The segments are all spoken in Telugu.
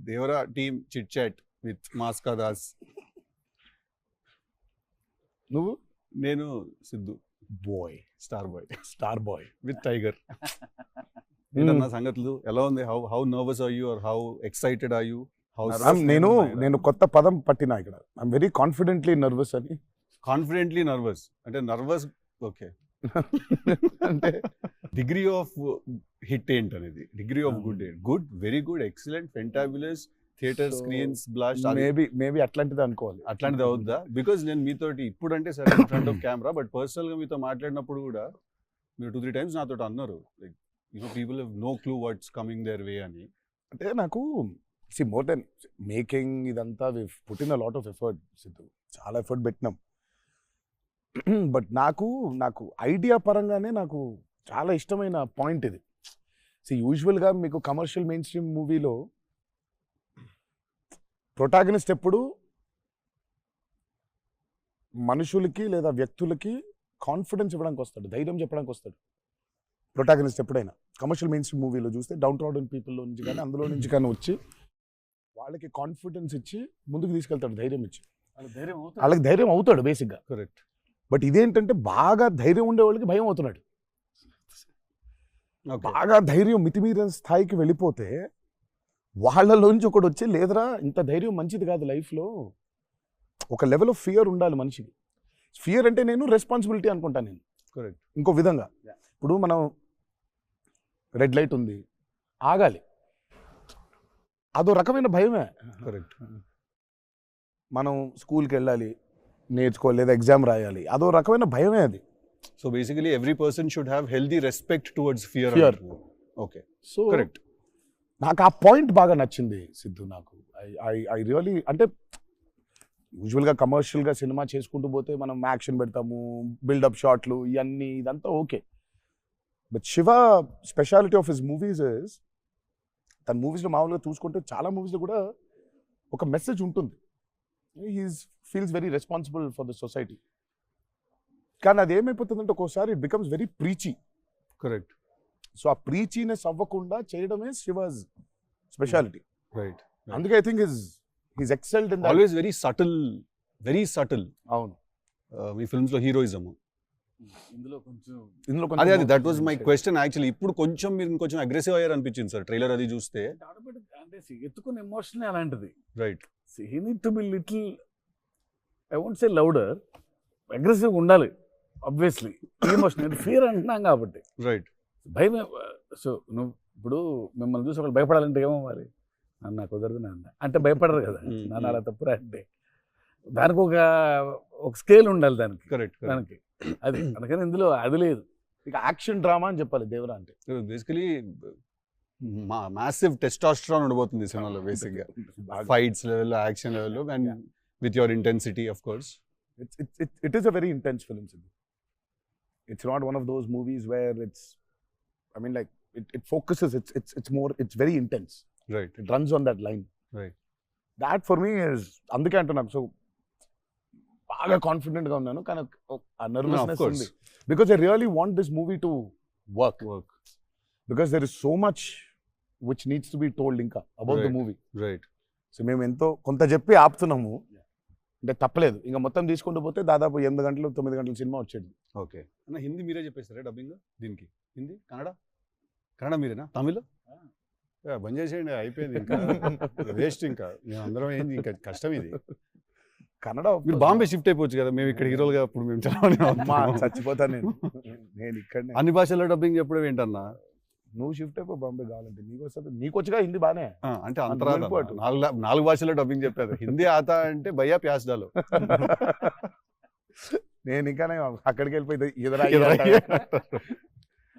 Devara team chit chat with Mass Ka Das. నువ్వు? నేను Siddhu boy, star boy with Tiger. Hmm. ఏంటన్నా సంగతులు ఎలా ఉంది? How nervous are you or how excited are you? నేను కొత్త పదం పట్టినా ఇక్కడ. ఐఎమ్ వెరీ కాన్ఫిడెంట్లీ నర్వస్ అని. కాన్ఫిడెంట్లీ నర్వస్ అంటే నర్వస్ ఓకే. అంటే డిగ్రీ ఆఫ్ హిట్ ఏంటి అనేది, డిగ్రీ ఆఫ్ గుడ్ ఏంటి? Good, very good, excellent, fantabulous, theatre screens blast, maybe అట్లాంటిది అనుకోవాలి. అట్లాంటిది అవుద్దా? బికాజ్ నేను మీతోటి ఇప్పుడు అంటే సరే in front of camera, but personal గా మీతో మాట్లాడినప్పుడు కూడా మీరు 2-3 times నాతో అన్నారు like people have no clue what's coming their way అని. అంటే నాకు మోర్ దెన్ మేకింగ్ ఇదంతా we put in a lot of effort Siddhu, చాలా ఎఫర్ట్ పెట్టినాం. బట్ నాకు ఐడియా పరంగానే నాకు చాలా ఇష్టమైన పాయింట్ ఇది. యూజువల్గా మీకు కమర్షియల్ మెయిన్ స్ట్రీమ్ మూవీలో ప్రొటాగనిస్ట్ ఎప్పుడు మనుషులకి లేదా వ్యక్తులకి కాన్ఫిడెన్స్ ఇవ్వడానికి వస్తాడు, ధైర్యం చెప్పడానికి వస్తాడు ప్రొటాగనిస్ట్ ఎప్పుడైనా. కమర్షియల్ మెయిన్ స్ట్రీమ్ మూవీలో చూస్తే డౌన్ ట్రాడన్ పీపుల్లో నుంచి కానీ అందులో నుంచి కానీ వచ్చి వాళ్ళకి కాన్ఫిడెన్స్ ఇచ్చి ముందుకు తీసుకెళ్తాడు, ధైర్యం ఇచ్చి. వాళ్ళకి ధైర్యం అవుతాడు బేసిక్గా. కరెక్ట్. బట్ ఇదేంటంటే బాగా ధైర్యం ఉండే వాళ్ళకి భయం అవుతున్నాడు. బాగా ధైర్యం మితిమీరిన స్థాయికి వెళ్ళిపోతే వాళ్ళలోంచి ఒకడు వచ్చి లేదరా ఇంత ధైర్యం మంచిది కాదు లైఫ్లో, ఒక లెవెల్ ఆఫ్ ఫియర్ ఉండాలి మనిషికి. ఫియర్ అంటే నేను రెస్పాన్సిబిలిటీ అనుకుంటాను నేను. కరెక్ట్. ఇంకో విధంగా ఇప్పుడు మనం రెడ్ లైట్ ఉంది, ఆగాలి, అదో రకమైన భయమే. కరెక్ట్. మనం స్కూల్కి వెళ్ళాలి, నేర్చుకోవాలి, లేదా ఎగ్జామ్ రాయాలి, అదో రకమైన భయమే అది. So basically every person should have healthy respect towards fear. Okay. So correct. నాకు ఆ పాయింట్ బాగా నచ్చింది సిద్ధు. నాకు ఐ రియలీ అంటే యూజువల్గా కమర్షియల్గా సినిమా చేసుకుంటూ పోతే మనం యాక్షన్ పెడతాము, బిల్డప్ షాట్లు, ఇవన్నీ ఇదంతా okay. But Shiva speciality of his movies is, తన మూవీస్లో మామూలుగా చూసుకుంటే చాలా మూవీస్లో కూడా ఒక మెసేజ్ ఉంటుంది. Feels very responsible for the society. కానీ అది ఏమైపోతుందంటే ఒక్కోసారి it becomes very preachy. Correct. So ఆ ప్రీచీనెస్ అవ్వకుండా చేయడమే శివాస్ స్పెషాలిటీ. రైట్. అందుకే I think he's excelled in that. Always very subtle. అవును. మీ ఫిల్మ్స్ లో హీరోయిజం ఇందులో కొంచెం అదే that was my question actually. ఇప్పుడు కొంచెం మీరు ఇంకొంచెం అగ్రెసివ్ అయ్యారు అనిపించింది సార్ ట్రైలర్ అది చూస్తే. అంటే ఎత్తుకున్న ఎమోషన్ అలాంటిది. Right. He need to be little, I won't say louder, aggressive ఉండాలి ఆబ్వియస్లీ. ఎమోషన్ అంటే ఫియర్ అంటున్నాం కాబట్టి. రైట్. భయం. సో నువ్వు ఇప్పుడు మిమ్మల్ని చూసి ఒకళ్ళు భయపడాలంటే ఏమవ్వాలి? నన్ను కుదరదు నాన్న అంటే భయపడరు కదా. నాన్న అలా తప్పురా అంటే దానికి ఒక స్కేల్ ఉండాలి దానికి. కరెక్ట్. దానికి అది అందుకని ఇందులో అది లేదు. ఇక యాక్షన్ డ్రామా అని చెప్పాలి దేవరా అంటే. బేసికలీ మాసివ్ టెస్టాస్టెరాన్ ఉండబోతుంది సినిమాలో బేసిక్గా, ఫైట్స్ లెవెల్లో, యాక్షన్ లెవెల్లో, and with your intensity of course. It is a very intense film. It's not one of those movies where it's, I mean, like it focuses. It's more. It's very intense. Right. It runs on that line. Right. That for me is అందుకే అంటున్నాను. సో బాగా కాన్ఫిడెంట్గా ఉన్నాను, కానీ ఆ నర్వస్నెస్ ఉంది. Because I really want this movie to work. Because there is so much which needs to be told ఇంకా about the movie. Right. So మేము ఎంతో కొంత చెప్పి ఆపుతున్నాము అంటే తప్పలేదు. ఇంకా మొత్తం తీసుకుంటూ పోతే దాదాపు 8 గంటలు 9 గంటల సినిమా వచ్చేది. ఓకే అన్న, హిందీ మీరే చెప్పేస్తారా డబ్బింగ్ దీనికి? హిందీ, కన్నడ మీరేనా? తమిళ్ బంద్ చేసేయండి, అయిపోయింది ఇంకా వేస్ట్. ఇంకా మేము అందరం ఏంది, ఇంకా కష్టం ఇది. కన్నడ మీరు బాంబే షిఫ్ట్ అయిపోవచ్చు కదా, మేము ఇక్కడ హీరోలుగా అప్పుడు మేము చచ్చిపోతాను నేను ఇక్కడ. అన్ని భాషల్లో డబ్బింగ్ చెప్పడం ఏంటన్నా? నువ్వు షిఫ్ట్ అయిపో బాంబే కావాలంటే, నీకు వస్తుంది, నీకు వచ్చుగా హిందీ బానే. అంటే అంతరా 4 భాషల్లో డబ్బింగ్ చెప్పారు. హిందీ ఆతా అంటే భయ్యా ప్యాస్ డాలో. నేను ఇంకా అక్కడికి వెళ్ళిపోయి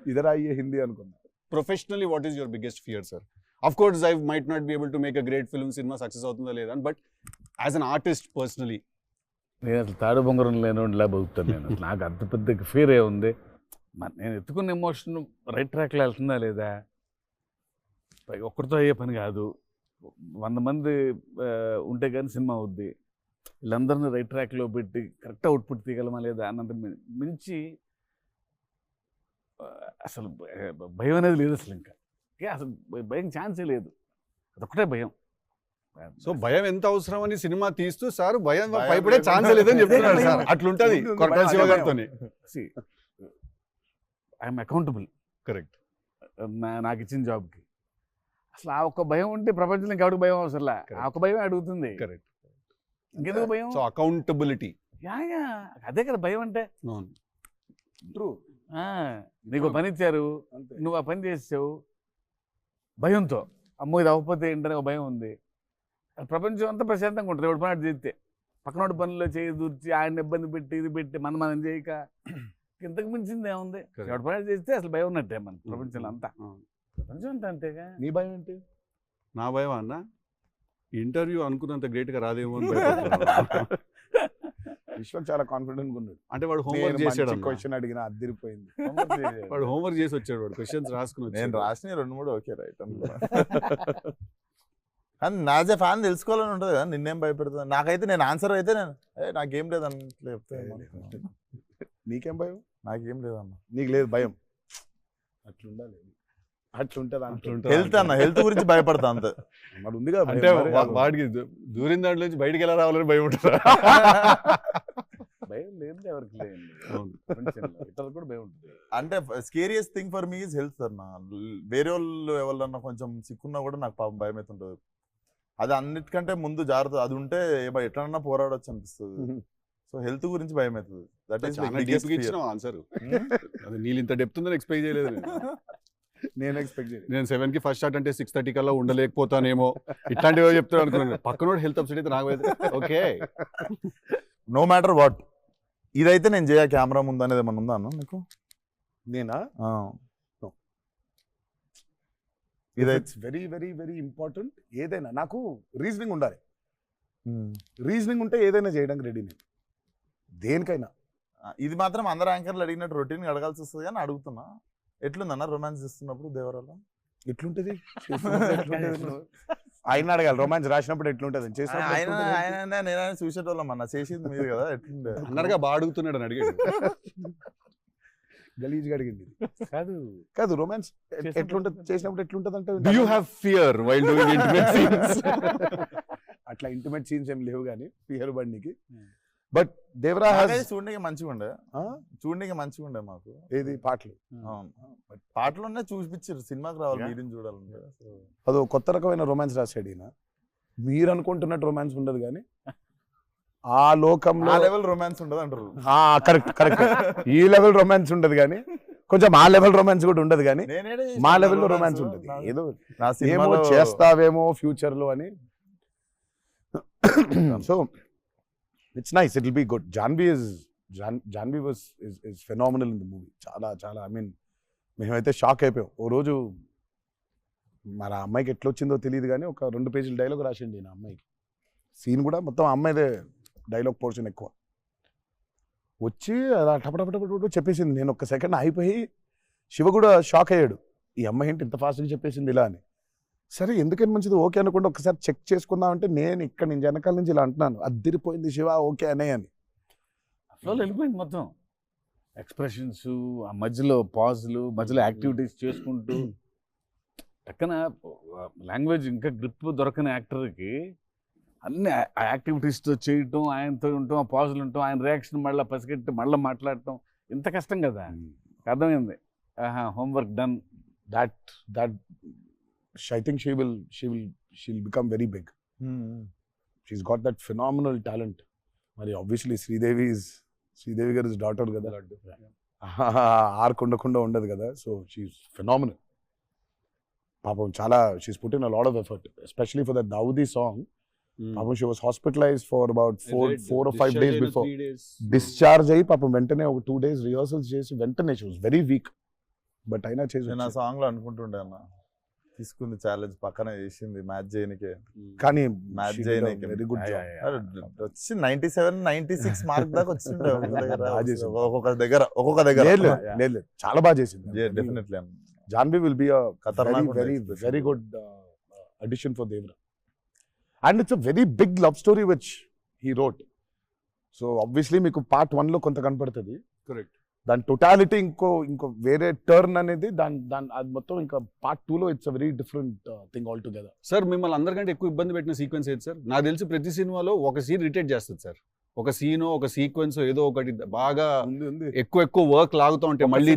ఇదరా అయ్యే హిందీ అనుకున్నా. Professionally, what is your biggest fear, sir? Of course, I might not be able to make a great film, cinema success అవుతుందో లేదా, but as an artist personally. నేను అసలు తాడు బొంగరం లేనిలా బతుకుతాను నేను. నాకు అంత పెద్ద ఫీర్ ఏ ఉంది. నేను ఎత్తుకున్న ఎమోషన్ రైట్ ట్రాక్లో వెళ్తుందా లేదా, ఒక్కరితో అయ్యే పని కాదు. 100 మంది ఉంటే కానీ సినిమా అవుద్ది. వీళ్ళందరినీ రైట్ ట్రాక్లో పెట్టి కరెక్ట్ అవుట్పుట్ తీయగలమా లేదా అన్నంత మించి అసలు భయం అనేది లేదు అసలు. ఇంకా అసలు భయం ఛాన్సే లేదు. అదొక్కటే భయం. సో భయం ఎంత అవసరం అని సినిమా తీస్తూ సార్ భయం భయం భయపడే లేకుండా- ఛాన్స్ లేదని చెప్తున్నాడు సార్. అట్లుంటది ఉంటుంది, కొరటాల భయం శివ భయం. గారితో. I'm accountable correct. నాకు ఇచ్చిన జాబ్కి. అసలు ఆ ఒక్క భయం ఉంటే ప్రపంచంలో ఇంకెవరికి భయం అవసరంలా. ఆ ఒక్క భయం అడుగుతుంది. కరెక్ట్. ఇంకెందుకు భయం? So accountability. యా, అదే కదా భయం అంటే. ట్రూ. ఆ, నీకు ఓ పని ఇచ్చారు, నువ్వు ఆ పని చేసావు భయంతో, అమ్మో ఇది అవ్వకపోతే ఏంటనే ఒక భయం ఉంది. ప్రపంచం అంతా ప్రశాంతంగా ఉంటుంది ఎవడు పని అటు చేస్తే. పక్కనోడి పనుల్లో చేయి దూర్చి ఆయన ఇబ్బంది పెట్టి ఇది పెట్టి మనం చేయక ఇంతకు మించింది ఏముంది? ఎవడు పని అటు చేస్తే అసలు భయం ఉన్నట్టే మన ప్రపంచంలో అంతా. ప్రపంచం అంతా అంతేగా. నీ భయం ఏంటి? నా భయం అన్న ఇంటర్వ్యూ అనుకున్నంత గ్రేట్ గా రాదేమో అని భయపడుతున్నాను. విశ్వం చాలా కాన్ఫిడెంట్ ఉన్నాడు. అంటే వాడు హోంవర్క్ చేసాడు. క్వశ్చన్ అడిగిన అదిరిపోయింది. వాడు హోంవర్క్ చేసి వచ్చాడు. వాడు క్వశ్చన్స్ రాసుకుని నేను వచ్చాడు. రాసిన 2-3 ఓకే రైట్ అనుకున్నా. కానీ నాజే ఫ్యాన్ తెలుసుకోవాలని ఉంటుంది కదా, నిన్నేం భయపెడుతుంది. నాకైతే నేను ఆన్సర్ అయితే నేను నాకేం లేదన్న చెప్తే నీకేం భయం? నాకేం లేదన్న. నీకు లేదు భయం. అట్లుండాలి. అట్లుంటది. అట్లుంటది. హెల్త్ అన్న, హెల్త్ గురించి భయపడతా అంతే. మరి ఉంది కదా అంటే వాడికి దూరిన దాంట్లో నుంచి బయటికి ఎలా రావాలని భయం ఉంటుంది. భయం లేదు ఎవరికి లేదు. అవును. ప్రపంచంలో ఇతరులకు కూడా భయం ఉంటుంది. అంటే scariest thing for me is health అన్న. వేరే వాళ్ళు ఎవరన్నా కొంచెం సిక్కున్నా కూడా నాకు పాపం భయం అవుతుంటుంది. అది అన్నిటికంటే ముందు జాగ్రత్త అది ఉంటే ఎట్లన్నా పోరాడొచ్చు అనిపిస్తుంది. సో హెల్త్ గురించి భయం అవుతుంది. దట్ ఈస్ చాలా డీప్ గా ఇచ్చిన ఆన్సర్. అది నీళ్ళు ఇంత డెప్త్ ఉందని ఎక్స్పెక్ట్ చేయలేదు నేను. నేను ఎక్స్పెక్ట్ చేయలేదు. నేను 7 కి ఫస్ట్ స్టార్ట్ అంటే 6:30 కల్లా ఉండలేకపోతానేమో ఇట్లాంటివి చెప్తాను అనుకున్నాను. పక్కనోడు హెల్త్ అప్సెట్ అయితే నాకు ఓకే. నో మ్యాటర్ వాట్ ఇదైతే నేను చేయ కెమెరా ముందు అనేది ఏమన్నా ఉందా అన్న నీకు? నేనా? ఇదైతే వెరీ వెరీ వెరీ ఇంపార్టెంట్. ఏదైనా నాకు రీజనింగ్ ఉండాలి. రీజనింగ్ ఉంటే ఏదైనా చేయడానికి రెడీ నేను, దేనికైనా. ఇది మాత్రం అందరు యాంకర్లు అడిగినట్టు రొటీన్ అడగాల్సి వస్తుంది కానీ అడుగుతున్నా. ఎట్లుందన్న రొమాన్స్ చేస్తున్నప్పుడు దేవరాల? ఎట్లుంటది ఆయన అడగాలి. రొమాన్స్ రాసినప్పుడు ఎట్లుంటది ఆయన నేనైనా చూసేటోళ్ళం అన్న, చేసింది మీరు కదా, ఎట్లుండే అన్నగా బాగా అడుగుతున్నాడు అని అడిగాడు. గలీజ్గా అడిగింది. కాదు కాదు రొమాన్స్ ఎట్లుంటది చేసినప్పుడు ఎట్లుంటది అంటే Do you have fear while doing intimate scenes? అట్లా ఇంటిమేట్ సీన్స్ ఏం లేవు కానీ ఫియర్ బండికి. బట్ దేవరా has చూడడానికి మంచిగా ఉండే, చూడడానికి మంచిగా ఉండే మాకు. ఏది పాటలు. బట్ పాటలోనే చూపించారు, సినిమాకి రావాలి మీరిని చూడాలంటే. అదో కొత్త రకమైన రొమాన్స్ రాశాడు ఈయన. మీరు అనుకుంటున్నట్టు రొమాన్స్ ఉండదు కానీ ఆ లోకంలో ఆ లెవెల్ రొమాన్స్ ఉండదు అంటారు. Correct correct. ఈ లెవెల్ రొమాన్స్ ఉండదు కానీ కొంచెం ఆ లెవెల్ రొమాన్స్ కూడా ఉండదు కానీ మా లెవెల్లో రొమాన్స్ ఉంటుంది. ఏదో ఏమో చేస్తావేమో ఫ్యూచర్ లో అని. So it's nice, it will be good. Janhvi was is phenomenal in the movie. చాలా చాలా ఐ మీన్ మేమైతే షాక్ అయిపోయాం. ఓ రోజు మరి ఆ అమ్మాయికి ఎట్లా వచ్చిందో తెలియదు కానీ ఒక 2 పేజీల డైలాగ్ రాసిండి నా అమ్మాయికి. సీన్ కూడా మొత్తం అమ్మాయిదే డైలాగ్ పోర్షన్ ఎక్కువ. వచ్చి అలా టపటపటపట చెప్పేసింది. నేను ఒక్క సెకండ్ అయిపోయి శివ కూడా షాక్ అయ్యాడు. ఈ అమ్మాయి ఏంటి ఇంత ఫాస్ట్గా చెప్పేసింది ఇలా అని. సరే ఎందుకని మంచిది ఓకే అనుకుంటే ఒకసారి చెక్ చేసుకుందాం అంటే నేను ఇక్కడ నుంచి వెనకాల నుంచి ఇలా అంటున్నాను, అద్దిరిపోయింది శివ ఓకే అనే అని. ఫ్లో వెళ్ళిపోయింది మొత్తం. ఎక్స్ప్రెషన్స్, ఆ మధ్యలో పాజులు, మధ్యలో యాక్టివిటీస్ చేసుకుంటూ పక్కన లాంగ్వేజ్ ఇంకా గ్రిప్ దొరకని యాక్టర్కి అన్ని ఆ యాక్టివిటీస్తో చేయటం, ఆయనతో ఉండటం, ఆ పాజులు ఉండటం, ఆయన రియాక్షన్ మళ్ళీ పసిగట్టి మళ్ళీ మాట్లాడటం ఇంత కష్టం కదా. అర్థమైంది. Homework done. That I think she'll become very big. She's got that phenomenal talent. మరి obviously శ్రీదేవి గారి డాటర్ కదా, ఆర్క్ ఉండదు కదా. So she's phenomenal. పాపం చాలా she's put in a lot of effort especially for that Daavudi song. పాపం she was hospitalised for about 4 or 5 days before discharge అయ్యి పాపం వెంటనే ఒక 2 days రిహర్సల్స్ చేసి వెంటనే she was very weak. But అయినా చేసి నేను ఆ సాంగ్ లో అనుకుంటుండే అన్న, తీసుకుంది ఛాలెంజ్ పక్కన చేసింది మ్యాచ్ చేయనికే. కానీ మ్యాచ్ చేయనికే వెరీ గుడ్ జాబ్. వచ్చి 97-96 మార్క్ దాకా వచ్చిండే ఒక్కొక్క దగ్గర. లేదు చాలా బాగా చేసింది. Definitely Janhvi will be a ఖతర్నాక్ very good addition for Devra. And it's a very big love story which he wrote. So obviously మీకు part 1 లో కొంత కనపడుతుంది. కరెక్ట్. దాని టోటాలిటీ ఇంకో వేరే టర్న్ అనేది దాని అది మొత్తం ఇంకా పార్ట్ 2లో it's a very different thing all together. Sir మిమ్మల్ని అందరికంటే ఎక్కువ ఇబ్బంది పెట్టిన సీక్వెన్స్ ఏది సార్? నాకు తెలిసి ప్రతి సినిమాలో ఒక సీన్ రిటేట్ చేస్తుంది సార్. ఒక సీన్ ఒక సీక్వెన్స్ ఏదో ఒకటి బాగా ఎక్కువ వర్క్ లాగుతూ ఉంటే మళ్ళీ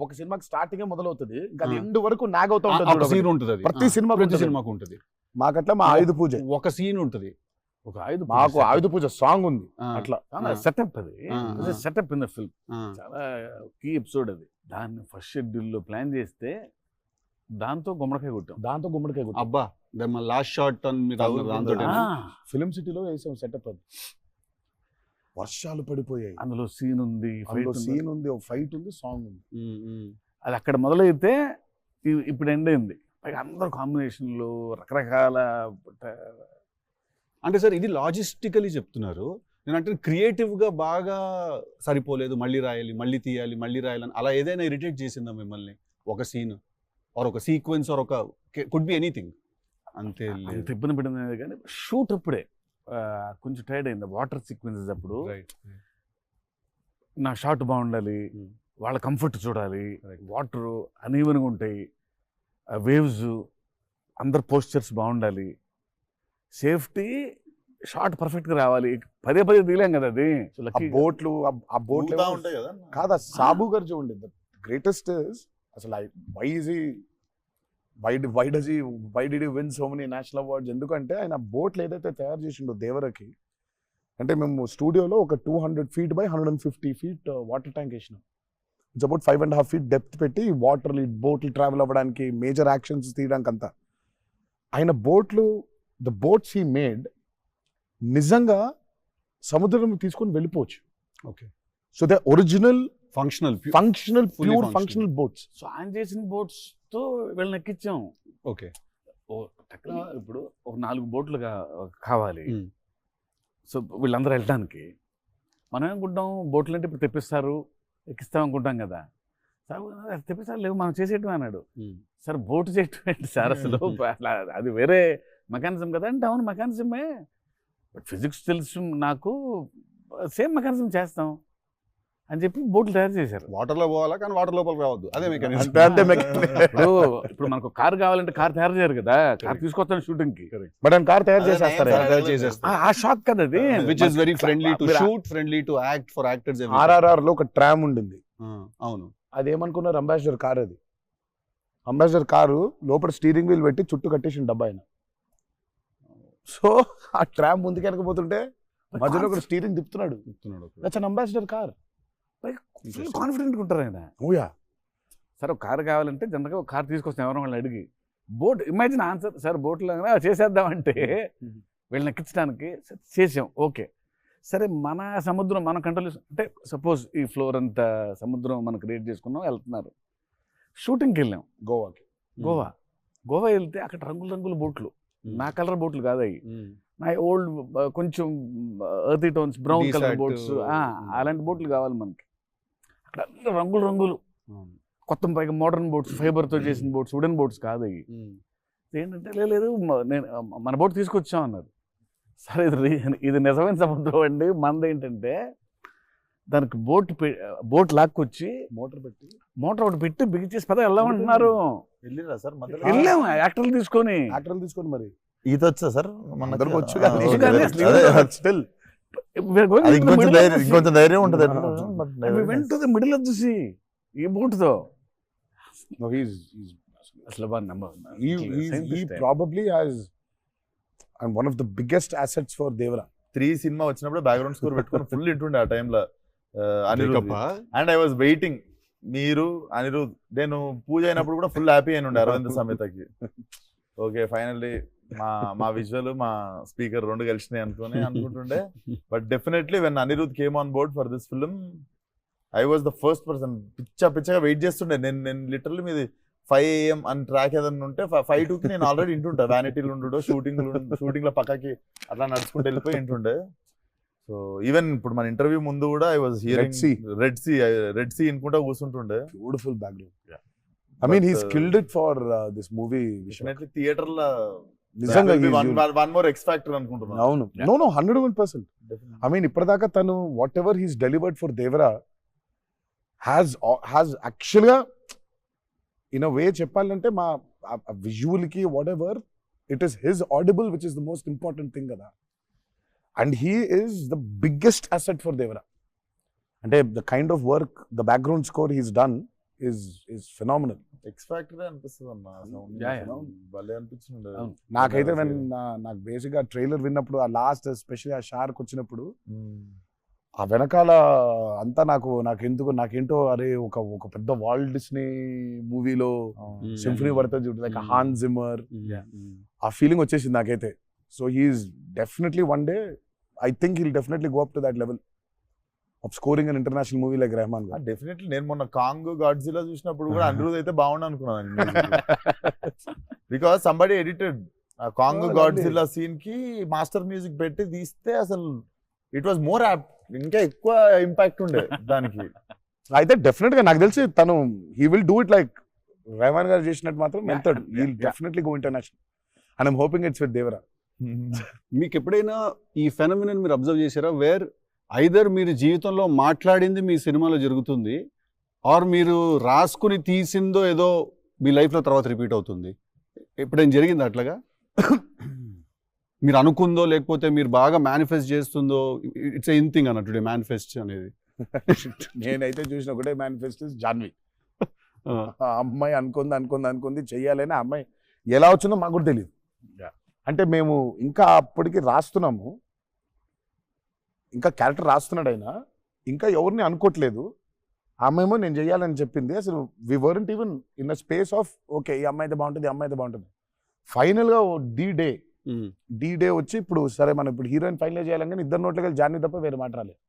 ఒక సినిమాకి స్టార్టింగ్ మొదలవుతుంది ఇంకా ఎండ్ వరకు నాగ్ అవుతా ఒక ఉంటుంది. సీన్ ఉంటుంది, అది ప్రతి సినిమాకు ఉంటుంది. మాకట్లా మా ఆయుధ పూజ ఒక సీన్ ఉంటుంది, ఒక ఆయుధ మాకు ఆయుధ పూజ సాంగ్ ఉంది. అట్లా సెటప్ అది ఆ. Setup in the film. చాలా కీ ఎపిసోడ్ అది. దాన్ని ఫస్ట్ షెడ్యూల్లో ప్లాన్ చేస్తే దాంతో గుమ్మడికాయ కొట్టాం. అబ్బా లాస్ట్ షాట్ దాంతో ఫిలిం సిటీలో వేసాం సెటప్. అది వర్షాలు పడిపోయాయి, అందులో సీన్ ఉంది, సీన్ ఉంది, ఒక ఫైట్ ఉంది, సాంగ్ ఉంది. అది అక్కడ మొదలైతే ఇప్పుడు ఎండ్ అయింది. పైగా అందరు కాంబినేషన్లు రకరకాల. అంటే సార్ ఇది లాజిస్టికలీ చెప్తున్నారు, నేను అంటే క్రియేటివ్గా బాగా సరిపోలేదు, మళ్ళీ రాయాలి, మళ్ళీ తీయాలి, మళ్ళీ రాయాలని అలా ఏదైనా ఇరిటేట్ చేసిందా మిమ్మల్ని? ఒక సీన్ ఆర్ ఒక సీక్వెన్స్ ఆర్ ఒక కుడ్ బి ఎనీథింగ్ అంతే? అంత ఇబ్బంది పడింది కానీ షూట్ అప్పుడే కొంచెం టైర్డ్ అయింది. వాటర్ సీక్వెన్సెస్ అప్పుడు నా షాట్ బాగుండాలి, వాళ్ళ కంఫర్ట్ చూడాలి, వాటర్ అనీవెన్గా ఉంటాయి, వేవ్స్, అందరు పోస్చర్స్ బాగుండాలి, సేఫ్టీ షాట్ పర్ఫెక్ట్గా రావాలి. పదే తీయలేం కదా అది. బోట్లు ఉంటాయి కదా కాదా? సాబు గారు చూడండి, ద గ్రేటెస్ట్ అసలు why did you win so many national awards? ఎందుకంటే ఆయన బోట్లు ఏదైతే తయారు చేసిండో దేవరకి, అంటే మేము స్టూడియోలో ఒక 200 feet by 150 feet water tank వేసినాం. ఇట్స్ అబౌట్ 5.5 feet డెప్త్ పెట్టి బోట్లు ట్రావెల్ అవ్వడానికి, మేజర్ యాక్షన్స్ తీయడానికి అంతా. ఆయన ద బోట్స్ హీ మేడ్ నిజంగా సముద్రం తీసుకొని వెళ్ళిపోవచ్చు. Okay, so the original functional pure functional boats. So ఆయన చేసిన బోట్స్తో వీళ్ళని ఎక్కించాం. ఓకే, ఇప్పుడు ఒక 4 బోట్లు కావాలి. సో వీళ్ళందరూ వెళ్ళడానికి మనం ఏమనుకుంటాం, బోట్లు అంటే ఇప్పుడు తెప్పిస్తారు, ఎక్కిస్తాం అనుకుంటాం కదా. సార్ తెప్పిస్తారు, లేవు మనం చేసేయటం అన్నాడు. సార్ బోటు చేయటం ఏంటి సార్ అసలు? అది వేరే మెకానిజం కదా అంటే, అవును మెకానిజమే, బట్ ఫిజిక్స్ తెలుసు నాకు, సేమ్ మెకానిజం చేస్తాం అని చెప్పి బోట్లు తయారు చేశారు. వాటర్లో పోవాలా కానీ వాటర్ లోపల రావద్దు, అదే మెకానిజం. ఇప్పుడు మనకు కార్ కావాలంటే కార్ తయారు చేయరు కదా, కార్ తీసుకొస్తాను షూటింగ్ కి, బట్ ఆయన కార్ తయారు చేసేస్తారు. ఆ షాక్ కదా అది. Which is very friendly to shoot, friendly to act for actors. RRR లో ఒక ట్రామ్ ఉండింది, అవును, అదేమనుకున్నారు, అంబాసిడర్ కార్. అది అంబాసిడర్ కారు లోపల స్టీరింగ్ వీల్ పెట్టి చుట్టూ కట్టేసిన డబ్బా ఆయన. సో ఆ ట్రామ్ ముందుకు వెనకపోతుంటే మధ్యలో ఒక స్టీరింగ్ తిప్పుతున్నాడు. That's an Ambassador car. కాన్ఫిడెంట్గా ఉంటారు ఆయన. ఓయా సార్ ఒక కారు కావాలంటే జనరల్గా ఒక కారు తీసుకొస్తాం ఎవరో వాళ్ళని అడిగి. బోట్ ఇమాజిన్ ఆన్సర్, సార్ బోట్లో చేసేద్దామంటే వీళ్ళని ఎక్కించడానికి చేసాం. ఓకే సరే, మన సముద్రం మన కంట్రోల్ అంటే సపోజ్ ఈ ఫ్లోర్ అంతా సముద్రం మనం క్రియేట్ చేసుకున్నాం, వెళ్తున్నారు. షూటింగ్కి వెళ్ళాం గోవా వెళ్తే అక్కడ రంగుల బోట్లు, నా కలర్ బోట్లు కాదు అవి, నా ఓల్డ్ కొంచెం ఎర్తీ టోన్స్, బ్రౌన్ కలర్ బోట్స్, అలాంటి బోట్లు కావాలి మనకి. అక్కడ రంగులు కొత్త, పైగా మోడర్న్ బోట్స్, ఫైబర్తో చేసిన బోట్స్, వుడెన్ బోట్స్ కాదు అవి. ఏంటంటే లేదు నేను మన బోట్ తీసుకొచ్చాం అన్నారు. సరే ఇది నిజమైన సముద్రం అండి, మనది ఏంటంటే దానికి బోట్ లాక్కొచ్చి మోటార్ ఒకటి పెట్టి బిగించేసి పద వెళ్ళామంటున్నారు. వెళ్ళాము యాక్టర్లు తీసుకొని మరి ఈత వచ్చా సార్? ఇంకొంచెం ధైర్యం ఉంటుంది. మిడిల్ ఆఫ్ ది సీ ఈ బోట్ తో అసలు probably has and one of the biggest assets for Devara. 3 cinema వచ్చినప్పుడు బ్యాక్గ్రౌండ్ స్కోర్ పెట్టుకుని ఫుల్ ఇంటుండే ఆ టైంలో Anirudh. And I was waiting, మీరు అనిరుద్, నేను పూజ అయినప్పుడు కూడా ఫుల్ హ్యాపీ అయిన ఉండే అరవింద్ సమేతకి. ఓకే ఫైనల్లీ మా విజువల్ మా స్పీకర్ 2 కలిసినాయి అనుకుంటుండే. But definitely when Anirudh came on board for this film, I was the first person. పిచ్చగా వెయిట్ చేస్తుండే. నేను లిటరల్లీ మీది 5 AM అని ట్రాక్ ఏదన్నా ఉంటే 5:02కి నేను ఆల్రెడీ ఇంటుంటా. వ్యానిటీలు ఉండు, షూటింగ్లో పక్కకి అట్లా నడుచుకుంటూ వెళ్ళిపోయి ఇంటుండే. సో ఈవెన్ ఇప్పుడు మన ఇంటర్వ్యూ ముందు కూడా I was hearing Red Sea అనుకుంటా కూర్చుంటుండే. Beautiful background. I mean he's killed it for this movie. Definitely theater la నిజంగా one more X factor అనుకుంటున్నాను. అవును, no 101%. I mean ఇప్పటిదాకా తను whatever he's delivered for Devara, has యాక్చువల్గా ఇన్ అ వే చెప్పాలంటే మా విజువల్కి whatever it is his audible which is the most important thing కదా. And he is the biggest asset for Devara. అంటే the kind of work, the background score he's done is phenomenal. X ఫ్యాక్టరీ అనిపిస్తుంది అన్న Yeah, yeah. భలే అనిపించింది. నాకైతే నాకు బేసిక్గా ట్రైలర్ విన్నప్పుడు ఆ లాస్ట్ ఎస్పెషల్లీ ఆ షార్క్ వచ్చినప్పుడు ఆ వెనకాల అంతా నాకేంటో అరే ఒక పెద్ద వాల్ట్ డిస్నీ మూవీలో సింఫనీ పడుతుంది చూడు, లైక్ హాన్ జిమ్మర్, ఆ ఫీలింగ్ వచ్చేసింది నాకైతే. So he's definitely one day I think he'll definitely go up to that level of scoring an international movie like Rahman garu. Definitely నేను మొన్న కాంగ్ గాడ్జిల్లా చూసినప్పుడు కూడా అనిరుద్ అయితే బాగుండు అనుకున్నాను, బికాస్ సంబడి ఎడిటెడ్ ఆ కాంగ్ గాడ్జిల్లా సీన్ కి మాస్టర్ మ్యూజిక్ పెట్టి తీస్తే అసలు ఇట్ వాజ్ మోర్ యాప్ట్, ఇంకా ఎక్కువ ఇంపాక్ట్ ఉండే దానికి. అయితే డెఫినెట్ గా నాకు తెలిసి తను he will do it like Rahman garu చేసినట్టు మాత్రం వెళ్తాడు. He will definitely go international and I'm hoping it's with Devara. మీకు ఎప్పుడైనా ఈ ఫెనమినన్ మీరు అబ్జర్వ్ చేశారా, వేర్ ఐదర్ మీరు జీవితంలో మాట్లాడింది మీ సినిమాలో జరుగుతుంది, ఆర్ మీరు రాసుకుని తీసిందో ఏదో మీ లైఫ్లో తర్వాత రిపీట్ అవుతుంది? ఎప్పుడైనా జరిగింది అట్లాగా? మీరు అనుకుందో లేకపోతే మీరు బాగా మేనిఫెస్ట్ చేస్తుందో? ఇట్స్ ఎన్ థింగ్ అన్నట్టు మేనిఫెస్ట్ అనేది. నేనైతే చూసిన ఒకటే మేనిఫెస్ట్ జాన్వి. ఆ అమ్మాయి అనుకుంది చెయ్యాలని, ఆ అమ్మాయి ఎలా వచ్చిందో మాకు కూడా తెలియదు. అంటే మేము ఇంకా అప్పటికి రాస్తున్నాము, ఇంకా క్యారెక్టర్ రాస్తున్నాడు ఆయన, ఇంకా ఎవరిని అనుకోవట్లేదు. ఆ అమ్మాయేమో నేను చెయ్యాలని చెప్పింది. అసలు we weren't even in the space of okay ఈ అమ్మాయి అయితే బాగుంటుంది. ఫైనల్గా డి డే వచ్చి ఇప్పుడు సరే మనం ఇప్పుడు హీరోయిన్ ఫైనల్ చేయాలని, కానీ ఇద్దరు నోట్లకి వెళ్ళి జాన్వి తప్ప వేరే మాట రాలేదు.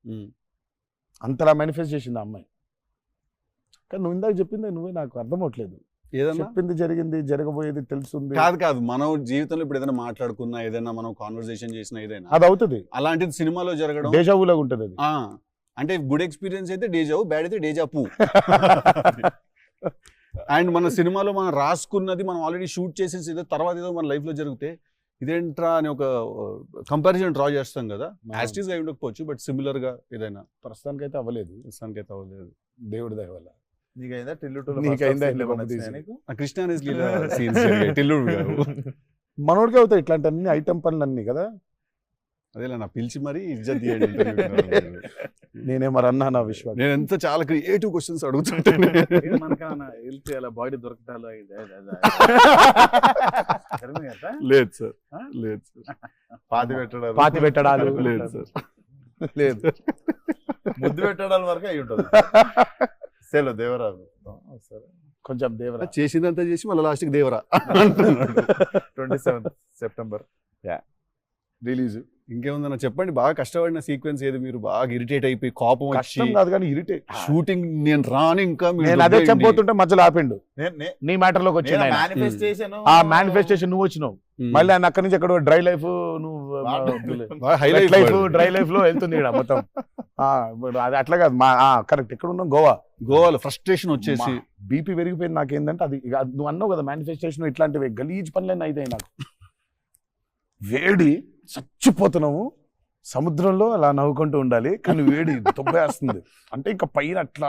అంతలా మేనిఫెస్ట్ చేసింది ఆ అమ్మాయి. కానీ నువ్వు ఇందాక చెప్పింది నువ్వే నాకు అర్థం అవట్లేదు. ఏదన్నా చెప్పింది జరిగింది, జరగబోయేది తెలుస్తుంది. కాదు మనం జీవితంలో ఇప్పుడు ఏదైనా మాట్లాడుకున్నా, ఏదైనా మనం కాన్వర్సేషన్ చేసినా, ఏదైనా అది అవుతుంది. అలాంటిది సినిమాలో జరగడం డేజావులాగా ఉంటుంది అది. అంటే గుడ్ ఎక్స్పీరియన్స్ అయితే డేజావు, బ్యాడ్ అయితే డేజాపు. అండ్ మన సినిమాలో మనం రాసుకున్నది మనం ఆల్రెడీ షూట్ చేసేసి ఏదో తర్వాత ఏదో మన లైఫ్ లో జరిగితే ఇదేంట్రా అని ఒక కంపారిజన్ డ్రా చేస్తాం కదా. యాస్టీస్ గా ఉండకపోవచ్చు, బట్ సిమిలర్ గా ఏదైనా. ప్రస్తుతానికి అయితే అవ్వలేదు. దేవుడి దయ వల్ల. నీకైందా కృష్ణానిస్ లీలా సీన్స్ టిల్లుడు గారు మనోడికి అవుతాయి ఇట్లాంటి అన్ని ఐటమ్ పనులు అన్ని కదా. అదేలా నా పిలిచి మరీ ఇజ్జత్ తీయండి. నేనే మరి అన్నా నా విశ్వాసం. నేను ఎంత చాలా క్రియేటివ్ క్వశ్చన్స్ అడుగుతుంటాను. బాడీ దొరకటాలు లేదు సార్, పాతి పెట్టడాలు లేదు సార్, లేదు ముద్దు పెట్టడాల వరకు అయి ఉంటుంది. సెలవు దేవరా సరే కొంచెం దేవరా చేసిందంతా చేసి మళ్ళీ లాస్ట్కి దేవరా 27 సెప్టెంబర్ రిలీజ్. ఇంకేముందన్న చెప్పండి, బాగా కష్టపడిన సీక్వెన్స్ ఏది? మీరు బాగా ఇరిటేట్ అయిపోయి కోపం కష్టం కాదు కానీ ఇరిటేట్. షూటింగ్ నేను రాను, ఇంకా నేను అదే చెప్పబోతుంటే మధ్యలో ఆపిండు. నీ మ్యాటర్ లోకి వచ్చి ఆ మేనిఫెస్టేషన్ నువ్వు వచ్చినావు, మళ్ళీ ఆయన అక్కడి నుంచి ఎక్కడ డ్రై లైఫ్, నువ్వు హైలైట్ లైఫ్ డ్రై లైఫ్ లో వెళ్తుంది ఇక్కడ మొత్తం. అది అట్లా కాదు, కరెక్ట్. ఎక్కడ ఉన్నాం? గోవాలో ఫ్రస్ట్రేషన్ వచ్చేసి బీపీ పెరిగిపోయింది. నాకేందంటే అది నువ్వు అన్నావు కదా మేనిఫెస్టేషన్, ఇట్లాంటివి గలీజ్ పనులన్నీ అయితే నాకు వేడి చచ్చిపోతున్నాము, సముద్రంలో అలా నవ్వుకుంటూ ఉండాలి, కానీ వేడి దొబ్బేస్తుంది. అంటే ఇంకా పైన అట్లా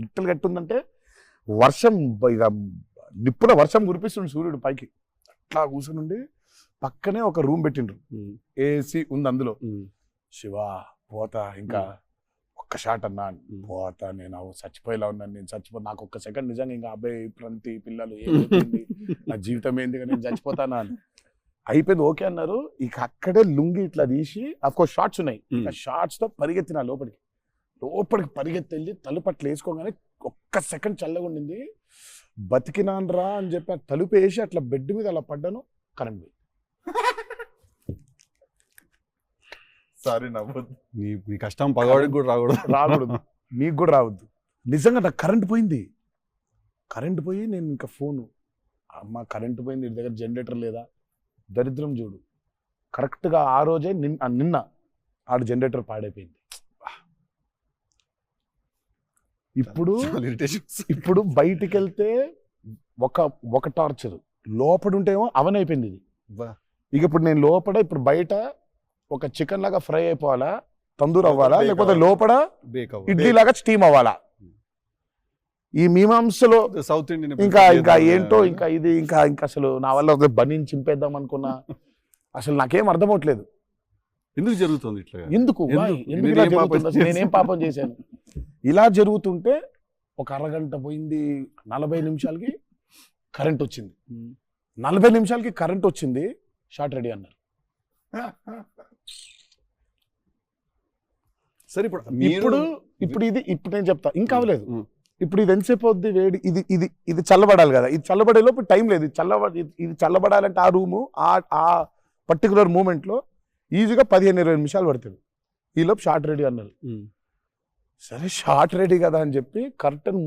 లిట్టలు కట్టుందంటే వర్షం, ఇక నిప్పుల వర్షం కురిపిస్తుంది సూర్యుడు పైకి. అట్లా కూర్చుని పక్కనే ఒక రూమ్ పెట్టిండ్రు, ఏసీ ఉంది అందులో. శివా పోతా, ఇంకా ఒక్క షాట్ అన్నా పోతా, నేను చచ్చిపోయేలా ఉన్నాను, నేను నాకు ఒక్క సెకండ్ నిజంగా ఇంకా అబ్బాయి ప్రంతి పిల్లలు ఏమైపోయింది, నా జీవితం ఏంది, నేను చచ్చిపోతానా అని అయిపోయింది. ఓకే అన్నారు. ఇక అక్కడే లుంగి ఇట్లా తీసి, అఫ్కోర్స్ షార్ట్స్ ఉన్నాయి, ఆ షార్ట్స్ తో పరిగెత్తిన లోపలికి పరిగెత్తి వెళ్ళి తలుపు అట్లా వేసుకోగానే ఒక్క సెకండ్ చల్లగా ఉండింది. బతికినాన్రా అని చెప్పి ఆ తలుపు వేసి అట్లా బెడ్ మీద అలా పడ్డాను, కరెంట్ పోయి. సారీ నవ్వద్దు, నీ కష్టం పగవాడికి కూడా రాకూడదు, మీకు కూడా రావద్దు. నిజంగా నాకు కరెంట్ పోయి నేను ఇంకా ఫోను, అమ్మ కరెంట్ పోయింది, ఇంటి దగ్గర జనరేటర్ లేదా, దరిద్రం చూడు. కరెక్ట్గా ఆ రోజే నిన్న ఆడు జనరేటర్ పాడైపోయింది. ఇప్పుడు బయటికి వెళ్తే ఒక టార్చర్, లోపల ఉంటేమో అవన్ అయిపోయింది ఇది. ఇక ఇప్పుడు నేను ఇప్పుడు బయట ఒక చికెన్ లాగా ఫ్రై అయిపోవాలా, తందూరు అవ్వాలా, లేకపోతే లోపల ఇడ్లీ లాగా స్టీమ్ అవ్వాలా. ఈ మీమాంసలో సౌత్ ఇండియన్ ఇంకా ఏంటో ఇంకా అసలు నా వల్ల బనీని చింపేద్దాం అనుకున్నా. అసలు నాకేం అర్థం అవట్లేదు ఎందుకు జరుగుతుంది ఇట్లా, ఎందుకు ఎందుకు? ఎందుకు ఇలా నేనేం పాపం జరుగుతుంది అసలు? నేనేం పాపం చేశాను? ఇలా జరుగుతుంటే ఒక అరగంట పోయింది, 40 నిమిషాలకి కరెంట్ వచ్చింది. 40 నిమిషాలకి కరెంట్ వచ్చింది, షార్ట్ రెడీ అన్నారు. సరే ఇప్పుడు ఇప్పుడు నేను చెప్తా, ఇంకా అవ్వలేదు. ఇప్పుడు ఇది ఎంతసేపు అవుద్ది వేడి, ఇది చల్లబడాలి కదా, ఇది చల్లబడే లోపు టైం లేదు. ఇది చల్లబడాలంటే ఆ రూము ఆ పర్టికులర్ మూమెంట్లో ఈజీగా 15-20 నిమిషాలు పడుతుంది. ఈలోపు షార్ట్ రెడీ అన్నారు. సరే షార్ట్ రెడీ కదా అని చెప్పి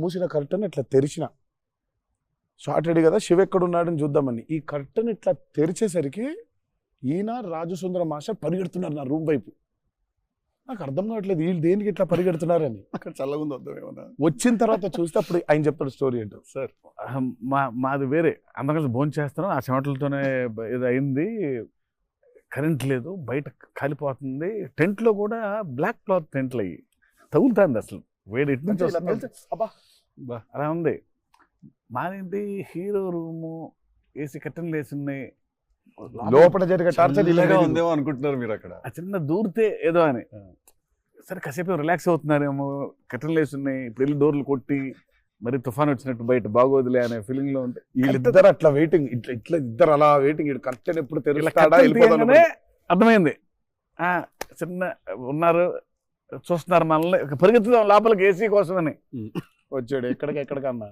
మూసిన కర్టన్ ఇట్లా తెరిచిన. షార్ట్ రెడీ కదా, శివ ఎక్కడున్నాడని చూద్దామని ఈ కర్టన్ ఇట్లా తెరిచేసరికి ఈయన రాజసుందర మాస్టర్ పరిగెడుతున్నారు నా రూమ్ వైపు. నాకు అర్థం కావట్లేదు వీళ్ళు దేనికి ఇట్లా పరిగెడుతున్నారని. అక్కడ చల్లగా ఉంది వద్దాం ఏమన్నా. వచ్చిన తర్వాత చూస్తే అప్పుడు ఆయన చెప్తాడు స్టోరీ ఏంటో. సార్ మాది వేరే, అందరం భోజనం చేస్తున్నాం, ఆ చెమటలతోనే ఇది అయింది. కరెంట్ లేదు, బయట కాలిపోతుంది. టెంట్లో కూడా బ్లాక్ క్లాత్ టెంట్లు అయ్యి తగులుతుంది. అసలు వేడి ఎటు నుంచి వస్తుంది, అలా ఉంది. మాదేంటి హీరో రూము, ఏసీ కట్టెలు వేసి ఉన్నాయి, లోపల జరిగే టార్చర్ ఇలాగా ఉందేమో అనుకుంటున్నారు మీరు అక్కడ. ఆ చిన్న దూరితే ఏదో అని. సరే కాసేపు రిలాక్స్ అవుతున్నారేమో, కట్టెలు వేసి ఉన్నాయి, ఇప్పుడు వెళ్ళి డోర్లు కొట్టి మరి తుఫాన్ వచ్చినట్టు బయట బాగోదులే అనే ఫీలింగ్ లో ఉంటే వీళ్ళిద్దరు అట్లా వెయిటింగ్, ఇట్లా ఇద్దరు అలా వెయిటింగ్. కర్టెన్ ఎప్పుడు తెరుస్తాడా అర్థమైంది. చిన్న ఉన్నారు, చూస్తున్నారు మనల్ని, పరిగెత్తుదాం లోపలికి ఏసీ కోసమని. వచ్చాడు ఎక్కడికన్నా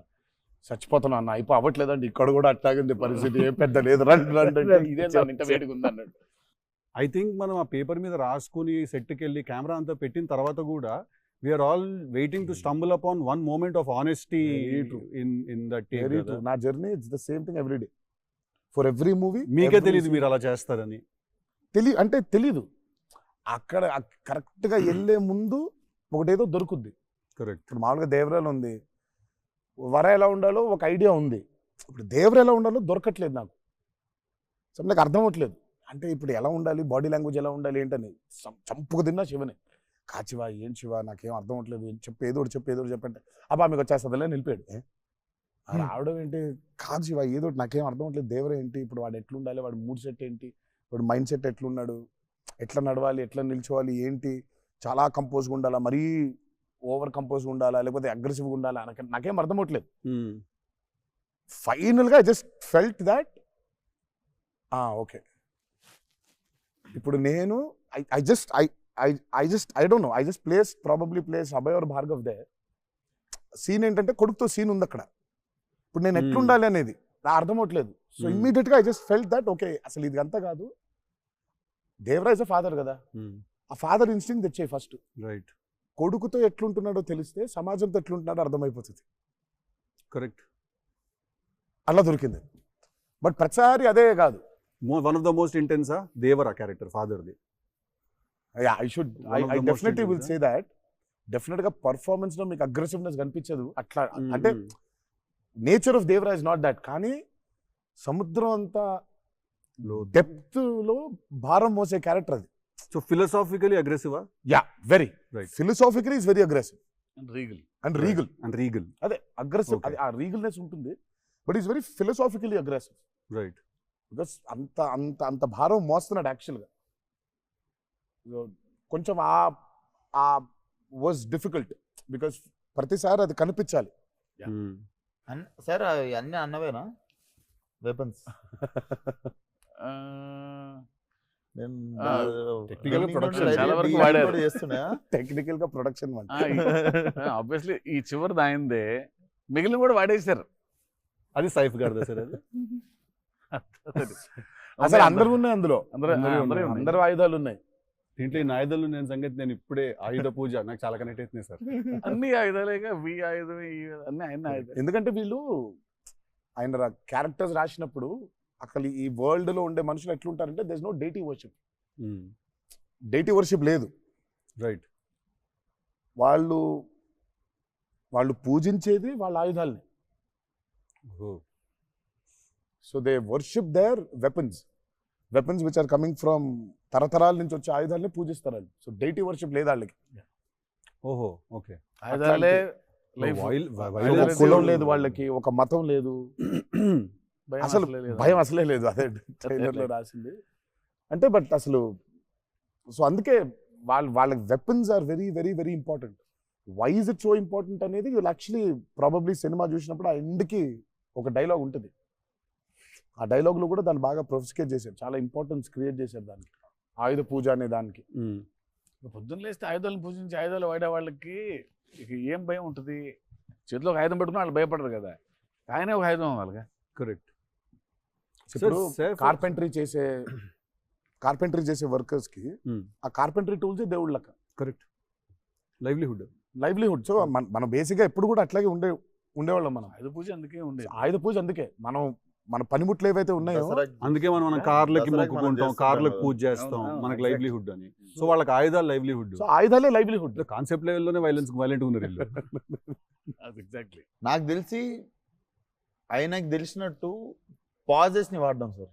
చచ్చిపోతున్నా అన్న, అయిపో అవ్వట్లేదండి, ఇక్కడ కూడా అట్లాగే పరిస్థితి, ఏం పెద్ద లేదు, రండి ఇదే ఇంత వేడిగా ఉంది అన్నాడు. ఐ థింక్ మనం ఆ పేపర్ మీద రాసుకుని సెట్కి వెళ్ళి కెమెరా అంతా పెట్టిన తర్వాత కూడా we're all waiting to stumble upon one moment of honesty in that take. నా journey it's the same thing every day for every movie. మీకే తెలియదు మీరు అలా చేస్తారని? తెలీదు. అక్కడ కరెక్ట్గా వెళ్ళే ముందు ఒకటేదో దొరుకుద్ది. కరెక్ట్. ఇప్పుడు మామూలుగా దేవరాలు ఉంది, వర ఎలా ఉండాలో ఒక ఐడియా ఉంది. ఇప్పుడు దేవర ఎలా ఉండాలో దొరకట్లేదు నాకు. నాకు అర్థం అవ్వట్లేదు. అంటే ఇప్పుడు ఎలా ఉండాలి, బాడీ లాంగ్వేజ్ ఎలా ఉండాలి ఏంటని చంపుకు తిన్నా శివనే. కాచివా ఏం శివ నాకేం అర్థం అవ్వట్లేదు, ఏదో చెప్పంటే అబ్బా మీకు వచ్చేస్తుందిలే నిలిపాడు. రావడం ఏంటి, కాదు శివ ఏదో నాకేం అర్థం అవ్వట్లేదు, దేవర ఏంటి, ఇప్పుడు వాడు ఎట్లుండాలి, వాడు మూడ్ సెట్ ఏంటి, వాడు మైండ్ సెట్ ఎట్లున్నాడు, ఎట్లా నడవాలి, ఎట్లా నిల్చోవాలి ఏంటి, చాలా కంపోజ్గా ఉండాలా, మరీ ఓవర్ కంపోజ్గా ఉండాలా, లేకపోతే అగ్రెసివ్గా ఉండాలా, నాకేం అర్థం అవ్వట్లేదు. ఫైనల్గా I just felt that okay ఇప్పుడు నేను I don't know, I just probably placed Abhay or Bhargav there. Scene ఏంటంటే కొడుకుతో సీన్ ఉంది అక్కడ. ఇప్పుడు నేను ఎట్లుండాలి అనేది నా అర్థం అవట్లేదు. సో ఇమ్మీడియట్గా I just felt that okay అసలు ఇది అంతా కాదు, దేవరా ఇస్ అ ఫాదర్ కదా, ఆ ఫాదర్ ఇన్స్టింక్ట్ తెచ్చాయి ఫస్ట్. రైట్. కొడుకుతో ఎట్లుంటున్నాడో తెలిస్తే సమాజంతో ఎట్లుంటున్నాడో అర్థమైపోతుంది. కరెక్ట్. అలా దొరికింది. బట్ ప్రతిసారి అదే కాదు. వన్ ఆఫ్ ద మోస్ట్ ఇంటెన్సా దేవరా క్యారెక్టర్ ఫాదర్ది. I definitely will say that. డెఫినెట్గా పర్ఫార్మెన్స్లో మీకు అగ్రెసివ్నెస్ కనిపించదు అట్లా. అంటే nature of Devara is not that. కానీ సముద్రం అంతా డెప్త్లో భారం మోసే క్యారెక్టర్ అది. సో ఫిలాసాఫికలీ అగ్రెసివా? Yeah, very right. Philosophically is very aggressive and regal. అదే అగ్రెసివ్, అది ఆ రీగల్నెస్ ఉంటుంది. But is very philosophically aggressive. Right. Because అంత అంత అంత భారం మోస్తున్నాడు యాక్చువల్గా. కొంచెం ఆ వాజ్ డిఫికల్ట్ బికాస్ ప్రతిసారి అది కనిపించాలి. సార్ అన్నీ అన్నవేనా వెపన్స్? టెక్నికల్ గా ప్రొడక్షన్ ఆబ్వియస్లీ ఈ చివరిది ఆయనదే, మిగిలిన కూడా వాడేశారు. అది సైఫ్ గారిదా సార్? అది అసలు అందరూ ఉన్నాయి అందులో, అందరూ ఆయుధాలు ఉన్నాయి దీంట్లో. ఈ ఆయుధాలు నేను సంగతి నేను ఇప్పుడే ఆయుధ పూజ నాకు చాలా కనెక్ట్ అవుతున్నాయి సార్. అన్ని ఆయుధాలేగా, వి ఆయుధం అన్ని ఆయన ఆయుధం. ఎందుకంటే వీళ్ళు ఆయన క్యారెక్టర్స్ రాసినప్పుడు అసలు ఈ వరల్డ్ లో ఉండే మనుషులు ఎట్లుంటారంటే there is no deity worship లేదు. రైట్. వాళ్ళు పూజించేది వాళ్ళ ఆయుధాలని. So they worship their weapons which are coming from తరతరాల నుంచి వచ్చే ఆయుధాలని పూజిస్తారు వాళ్ళు. సో డైటీ వర్షిప్ లేదు వాళ్ళకి. ఓహో, ఓకే. ఆయుధాలే లైఫ్ ఒక కులం లేదు వాళ్ళకి, ఒక మతం లేదు, అసలు భయం అసలే లేదు. అదే ట్రైలర్ లో రాసింది అంటే. బట్ అసలు సో అందుకే వాళ్ళకి weapons are very very very important. Why is it so important అనేది వీళ్ళు యాక్చువల్లీ ప్రాబబ్లీ సినిమా చూసినప్పుడు ఆ ఎండ్కి ఒక డైలాగ్ ఉంటుంది. ఆ డైలాగ్లో కూడా దాన్ని బాగా ప్రొఫిస్కేట్ చేశారు, చాలా ఇంపార్టెన్స్ క్రియేట్ చేశారు దానికి, ఆయుధ పూజ అనే దానికి. పొద్దున్న లేస్తే ఆయుధాలను పూజించి ఆయుధాలు వాడే వాళ్ళకి ఇక ఏం భయం ఉంటుంది? చేతిలో ఒక ఆయుధం పెట్టుకుని వాళ్ళు భయపడరు కదా, ఆయనే ఒక ఆయుధం అవ్వాలిగా. కరెక్ట్. ఇప్పుడు కార్పెంటరీ చేసే వర్కర్స్ కి ఆ కార్పెంటరీ టూల్స్ దేవుళ్ళ లెక్క. కరెక్ట్. లైవ్లీహుడ్. సో మనం బేసిక్ గా ఎప్పుడు కూడా అట్లాగే ఉండేవాళ్ళం. మనం ఆయుధ పూజ అందుకే ఉండేది. ఆయుధ పూజ అందుకే మన పనిముట్లు ఏవైతే ఉన్నాయో అందుకే మనం కార్లకి దసరాకి మొక్కుకుంటాం, మనం కార్లకు చేస్తుంటాం పూజ చేస్తాం, మనకు లైవ్లీహుడ్ అని. సో వాళ్ళకి ఆయుధాలు లైవ్లీహుడ్. సో ఆయుధాలే లైవ్లీహుడ్. కాన్సెప్ట్ లెవెల్లోనే వైలెంట్ ఉన్నారు వీళ్ళు. ఎగ్జాక్ట్లీ. నాకు తెలిసి ఆయనకు తెలిసినట్టు పాజెస్ ని వాడడం sir.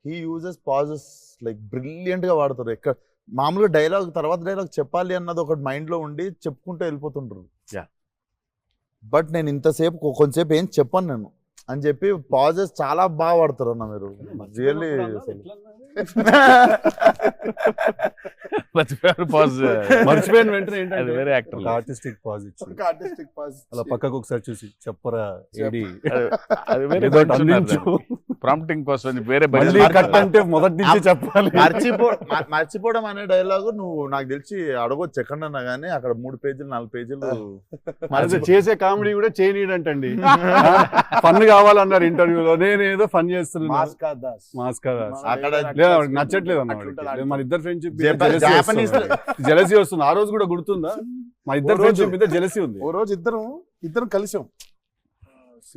He uses pauses like brilliant గా వాడతారు. ఎక్కడ మామూలుగా డైలాగ్ తర్వాత డైలాగ్ చెప్పాలి అన్నది ఒకటి మైండ్ లో ఉండి చెప్పుకుంటూ వెళ్ళిపోతుంటారు. బట్ నేను ఇంతసేపు కొంతసేపు ఏం చెప్పాను నేను అని చెప్పి పాజెస్ చాలా బాగా వాడతారు అన్న మీరు. రియల్లీ మర్చిపోయిన వెంటనే ఏంటంటే వేరే యాక్టర్ ఆర్టిస్టిక్ పాజ్ ఇచ్చి అలా పక్కకు ఒకసారి చూసి చెప్పరా ఏడి ప్రాంప్టింగ్ కోసం వేరే మళ్ళీ కట్ అంటే మొదటి నుంచి చెప్పాలి. మర్చిపోవడం అనే డైలాగు నువ్వు నాకు తెలిసి అడగొచ్చు ఎక్కడన్నా కానీ అక్కడ 3 పేజీలు 4 పేజీలు చేసే కామెడీ కూడా చేయనీడంటండి. ఫన్ కావాలన్నారు ఇంటర్వ్యూలో, నేనేదో ఫన్ చేస్తున్నాను. మాస్కా దాస్ అక్కడ నచ్చట్లేదు అన్న. మన ఇద్దరు ఫ్రెండ్షిప్ జాపనీస్ జెలసీ వస్తుంది. ఆ రోజు కూడా గుర్తుందా? మా ఇద్దరు ఫ్రెండ్షిప్ మీద జెలసీ ఉంది. ఓ రోజు ఇద్దరం కలిసాం.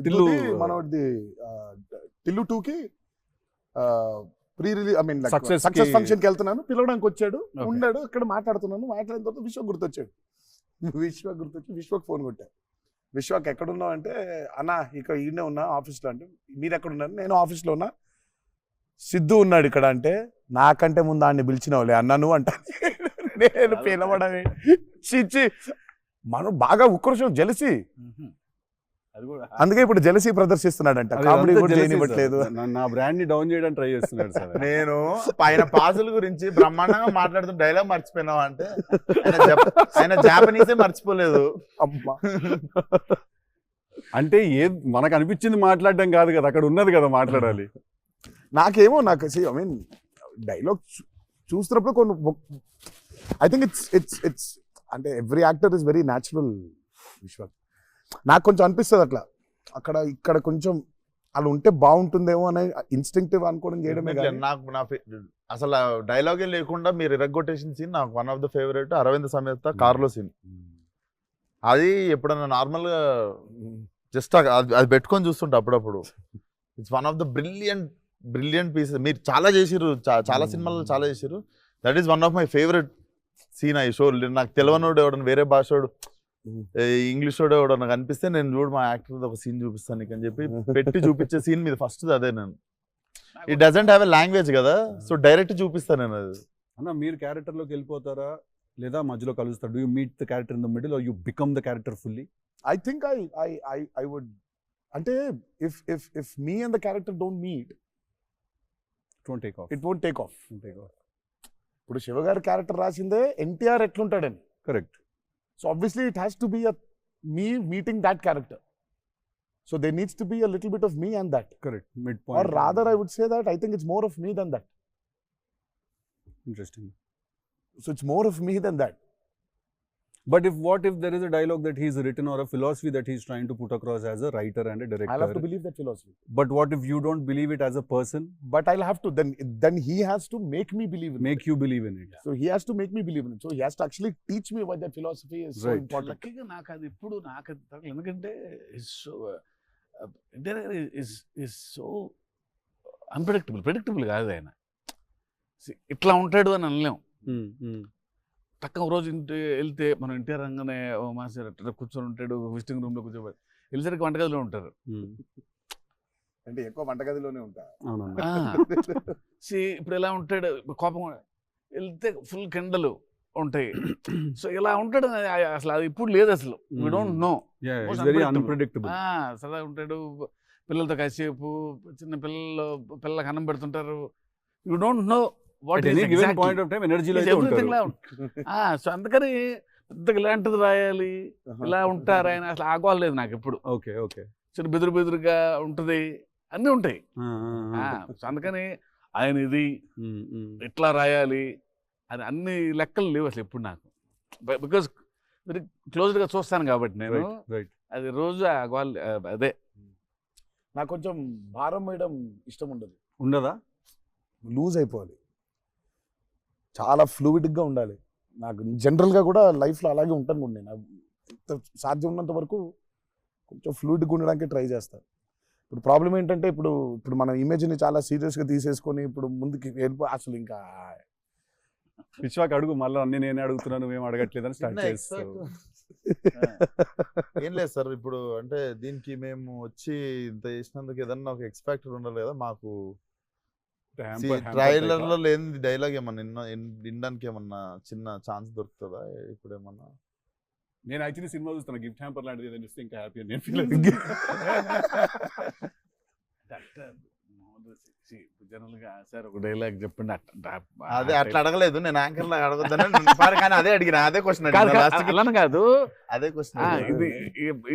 టిల్లు మనది టిల్లు 2 కి pre release I mean Success success కి- ఫంక్షన్ కి వెళ్తున్నాను, పిలవడానికి వచ్చాడు. Okay. ఉన్నాడు అక్కడ, మాట్లాడిన తర్వాత విశ్వ గుర్తొచ్చాడు. విశ్వకు ఫోన్ కొట్టాడు. విశ్వక్ ఎక్కడున్నావు అంటే, అన్నా ఇక ఈయనే ఉన్నా ఆఫీస్లో. అంటే మీరు ఎక్కడున్నారు? నేను ఆఫీస్లో ఉన్నా. సిద్ధు ఉన్నాడు ఇక్కడ అంటే, నాకంటే ముందు ఆయన్ని పిలిచినవులే అన్నా నువ్వు అంట. నేను పిలవడమే చిచ్చి. మనం బాగా ఉక్రోషం, జెలసీ. అది కూడా అందుకే ఇప్పుడు జెలసీ ప్రదర్శిస్తున్నాడంట. కామెడీ కూడా చేయనివ్వట్లేదు. నా బ్రాండ్ ని డౌన్ చేయడానికి ట్రై చేస్తున్నాడు సార్. నేను ఆయన పాజుల గురించి బ్రహ్మాండంగా మాట్లాడుతున్న డైలాగ్ మర్చిపోయినావా అంటే ఆయన జాపనీసే మర్చిపోలేదు. అమ్మా. అంటే మనకు అనిపించింది మాట్లాడడం కాదు కదా, అక్కడ ఉన్నది కదా మాట్లాడాలి. నాకేమో ఐ మీన్ డైలాగ్ చూస్తున్నప్పుడు కొన్ని ఐ థింక్ ఇట్స్ అంటే every actor is very natural. విశ్వ నాకు కొంచెం అనిపిస్తుంది అట్లా, అక్కడ ఇక్కడ కొంచెం అలా ఉంటే బాగుంటుందేమో అనే ఇన్స్టింక్టివ్ అనుకోవడం చేయడమే కాదు. నాకు అసలు డైలాగే లేకుండా మీరు ఇరగ్గొట్టేసిన సీన్ నాకు one of the favourite. Aravind Sametha కార్లో సీన్. అది ఎప్పుడన్నా నార్మల్ గా జస్ట్ అది పెట్టుకొని చూస్తుంటా అప్పుడప్పుడు. It's one of the brilliant pieces. మీరు చాలా చేసిర్రు, చాలా సినిమాలు చాలా చేసిర్రు. That is one of my favourite scene. I show నాకు తెలియనోడు ఎవడన్నా, వేరే భాషోడు, ఇంగ్లీష్ వాడు ఎవడన్నా కనిపిస్తే నేను చూడు మా యాక్టర్ ఒక సీన్ చూపిస్తాను నీకు అని చెప్పి పెట్టి చూపించే సీన్ మీద ఫస్ట్ అదే. నేను it doesn't have a language కదా, సో డైరెక్ట్ చూపిస్తాను నేను. అది అన్న మీరు క్యారెక్టర్ లోకి వెళ్ళిపోతారా లేదా మధ్యలో కలుస్తారు? Do you meet the character in the middle or you become the character fully? I think I would అంటే if me and the character don't meet, it won't take off. It won't take off. ఇప్పుడు శివ గారి క్యారెక్టర్ రాసిందే ఎన్టీఆర్ ఎట్లుంటాడని. Correct. So obviously it has to be me meeting that character. So there needs to be a little bit of me and that. Correct. Midpoint. Or rather I would say that I think it's more of me than that. Interesting. So it's more of me than that. But what if there is a dialogue that he's written or a philosophy that he's trying to put across as a writer and a director? I'll have to believe that philosophy. But what if you don't believe it as a person? But I'll have to. Then he has to make me believe in Make it. you believe in it. So he has to make me believe in it. So he has to actually teach me why that philosophy is so Right. important. లక్కీగా నాకు అది ఇప్పుడు నాకు అది తగలేదు. ఎందుకంటే ఇస్ సో ప్రెడిక్టబుల్ కాదు ఆయన. ఇట్లా ఉంటాడు అని అనలేం. పక్క ఒక రోజు వెళ్తే మనం ఎన్టీఆర్ రంగానే మాస్టర్ అట్లా కూర్చొని ఉంటాడు, విజిటింగ్ రూమ్లో కూర్చోబడి వెళ్ళేసరికి వంటగదిలో ఉంటారు. అంటే ఎక్కువ వంటగదిలోనే ఉంటా. అవునన్నా. ఇప్పుడు ఎలా ఉంటాడు, కోపం వెళ్తే ఫుల్ కెండలు, ఉంటాయి. సో ఇలా ఉంటాడు అసలు అది ఇప్పుడు లేదు అసలు. We don't know. Very unpredictable. సరదా ఉంటాడు, పిల్లలతో కాసేపు, చిన్న పిల్లలకు అన్నం పెడుతుంటారు. You don't know what point of time ఎనర్జీలో సో అందుకని పెద్దగా ఇలాంటిది రాయాలి, ఇలా ఉంటారు ఆయన, అసలు ఆగోలేదు నాకు ఎప్పుడు. Okay okay. చిన్న బెదురుగా ఉంటుంది, అన్నీ ఉంటాయి. సో అందుకని ఆయన ఇది ఇట్లా రాయాలి అది అన్ని లెక్కలు లేవు అసలు ఎప్పుడు నాకు. బికాజ్ వెరీ క్లోజ్గా చూస్తాను కాబట్టి నేను అది రోజు అదే. నాకు కొంచెం భారం వేయడం ఇష్టం ఉండదా? లూజ్ అయిపోవాలి, చాలా ఫ్లూయిడ్గా ఉండాలి. నాకు జనరల్గా కూడా లైఫ్లో అలాగే ఉంటాను కూడా నేను. ఎంత సాధ్యం ఉన్నంత వరకు కొంచెం ఫ్లూయిడ్గా ఉండడానికి ట్రై చేస్తాను. ఇప్పుడు ప్రాబ్లం ఏంటంటే ఇప్పుడు మన ఇమేజ్ని చాలా సీరియస్గా తీసేసుకొని ఇప్పుడు ముందుకి అసలు ఇంకా విశ్వాక్ అడుగు, మళ్ళీ అన్ని నేనే అడుగుతున్నాను, మేము అడగట్లేదని స్టార్ట్ చేస్తాం. ఏం లేదు సార్, ఇప్పుడు అంటే దీనికి మేము వచ్చి ఇంత చేసినందుకు ఏదన్నా ఒక ఎక్స్పెక్టర్ ఉండాలి కదా మాకు. ట్రైలర్ లో లేని డైలాగ్ ఏమన్నా వినడానికి ఏమన్నా చిన్న ఛాన్స్ దొరుకుతుందా ఇప్పుడు ఏమన్నా? నేను యాక్చువల్లీ సినిమా చూస్తాను, గిఫ్ట్ హ్యాంపర్ లాంటిది ఏదైనా చూస్తే ఇంకా హ్యాపీ నేను ఫీల్ జనరల్గా సార్ ఒక డైలాగ్ చెప్పండి. అదే అట్లా అడగలేదు నేను, యాంకర్ లాగా అడగద్దని కానీ అదే అడిగిన, అదే క్వశ్చన్ అలా కాదు, అదే క్వశ్చన్. ఇది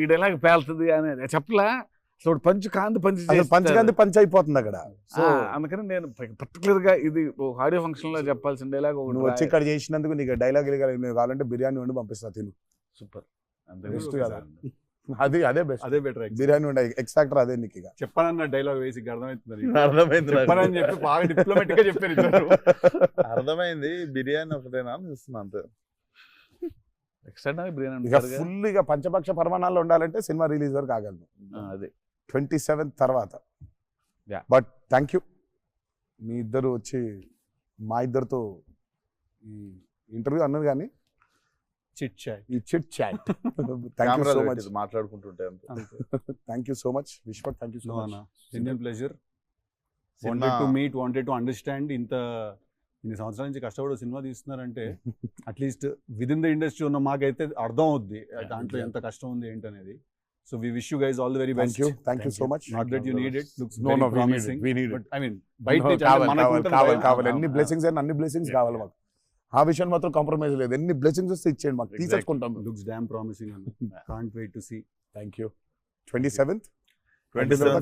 ఈ డైలాగ్ పేలుతుంది అని చెప్పలా. సో పంచ్ పంచ్ అయిపోతుంది అక్కడ. సో అందుకని నేను పర్టికులర్ గా ఇది ఆడియో ఫంక్షన్ లో చెప్పాల్సిన డైలాగ్ నువ్వు వచ్చి ఇక్కడ చేసినందుకు నీకు డైలాగ్ కావాలంటే బిర్యానీ వండి పంపిస్తా తిను. సూపర్. అదే బెస్ట్, అదే బెటర్. బిర్యానీ ఉండే ఎక్స్ ఫ్యాక్టర్ అదే. నీకు ఇక చెప్పానన్న డైలాగ్ వేసి అర్థమవుతుంది, అర్థమైంది చెప్పానని చెప్పి బాగా డిప్లొమాటిక్ గా చెప్పారు. అర్థమైంది. బిర్యానీ ఒకటేనా అని చూస్తున్నా అంతే. ఇక ఫుల్ ఇక పంచపక్ష పరిమాణాల్లో ఉండాలంటే సినిమా రిలీజ్ వరకు ఆగలను. అదే 27th తర్వాత. బట్ థ్యాంక్ యూ మీ ఇద్దరు వచ్చి మా ఇద్దరితో ఈ ఇంటర్వ్యూ అన్నది కానీ ఈ chit chat thank you so much. మాట్లాడుకుంటుంటే thank you so much Vishwak. Thank you so much. Indian pleasure. Wanted to meet, wanted to understand. ఇన్ని సంవత్సరాల నుంచి కష్టపడి సినిమా తీస్తున్నారంటే at least with in the industry ఉన్న మాకైతే అర్థం అవుద్ది దాంట్లో ఎంత కష్టం ఉంది ఏంటనేది. So we wish you guys all the very best. Thank you so much. Not that you need it. Looks No, very promising. we need it. But I mean, బయట నుంచి అంటే మనకు ఉంటుంది కావాలి ఎన్ని బ్లెస్సింగ్స్ అయినా అన్ని బ్లెస్సింగ్స్ కావాలి మాకు. ఆ విషయం మాత్రం కాంప్రమైజ్ లేదు. ఎన్ని బ్లెస్సింగ్స్ వస్తే ఇచ్చేయండి మాకు, తీసేసుకుంటాం. Looks damn promising. Can't wait to see. Thank you. 27th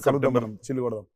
September. చిల్లు కొడదాం.